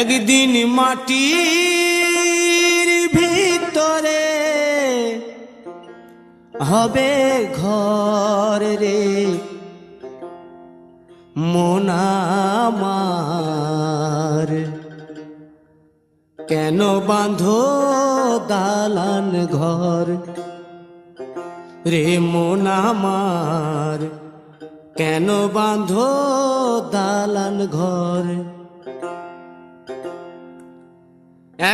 একদিন মাটির ভিতরে হবে ঘর রে মন আমার, কেন বাঁধো দালান ঘর রে মন আমার, কেন বাঁধো দালান ঘর।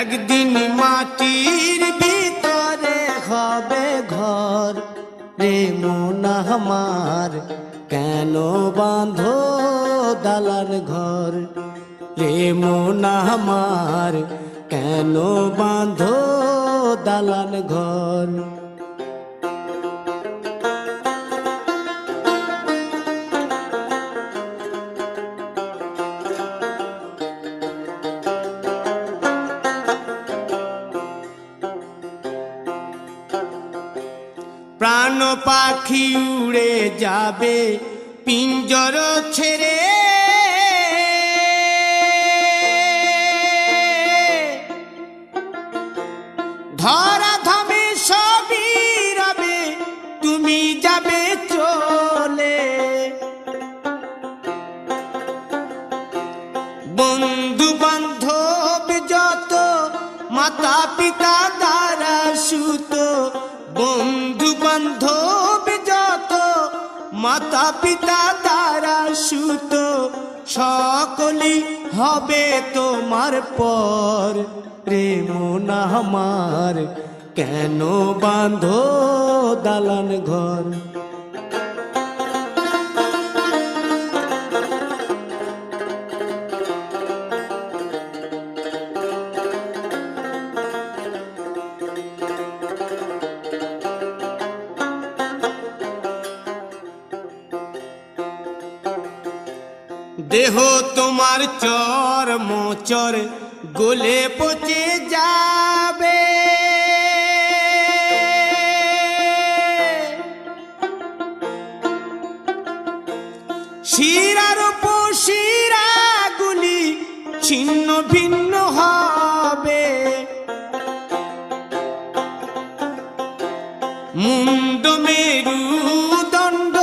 একদিন মাটির ভিতরে হবে ঘর রে মন আমার, কেন বাঁধো দালান ঘর রে মন আমার, কেন বাঁধো দালান ঘর। প্রাণ পাখি উড়ে যাবে পিঞ্জর ছেড়ে, ধরা ধামে সবই রবে তুমি যাবে চলে। বন্ধু বান্ধব যত মাতা পিতা দ্বারা সুত, বন্ধু বান্ধব যত মাতা পিতা দ্বারা সুত, সকলই হবে তোমার পর রে মন আমার, কেন বাঁধো দালান ঘর। দেহ তোমার চর মোচর গলে পচে যাবে, শিরার উপশিরা গুলি ছিন্ন ভিন্ন হবে, মুন্ড মেরুদণ্ড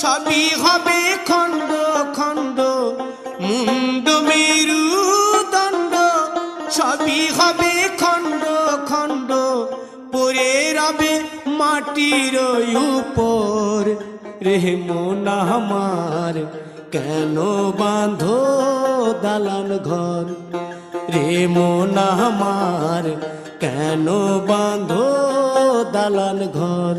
সবই হবে খণ্ড খণ্ড, মুন্ড মেরুদণ্ড সবই হবে খণ্ড খণ্ড, পড়ে রবে মাটির উপর রে মন আমার, কেন বাঁধো দালান ঘর রে মন আমার, কেন বাঁধো দালান ঘর।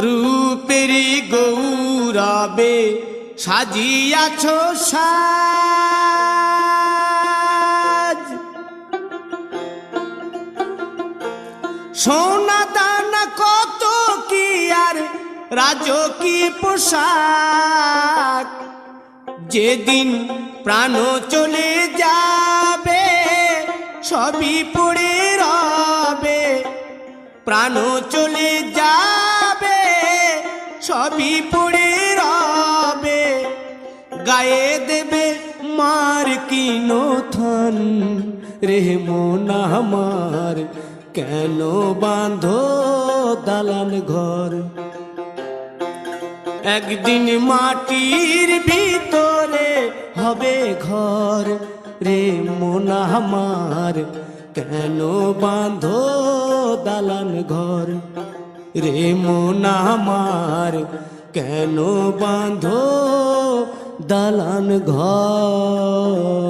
রূপেরি গৌরবে সাজিয়াছ সাজ, সোনা দানা কত কি আর রাজকীয় পোশাক, যেদিন প্রাণ চলে যাবে সবই পড়ে রবে, প্রাণ চলে যাবে সবই পড়ে রবে, গায়ে দেবে মার কিনো থান রে মন আমার, কেন বাঁধো দালান ঘর। একদিন মাটির ভিতরে হবে ঘর রে মন আমার, কেন বাঁধো দালান ঘর রে মন আমার, কেন বাঁধো দালান ঘর।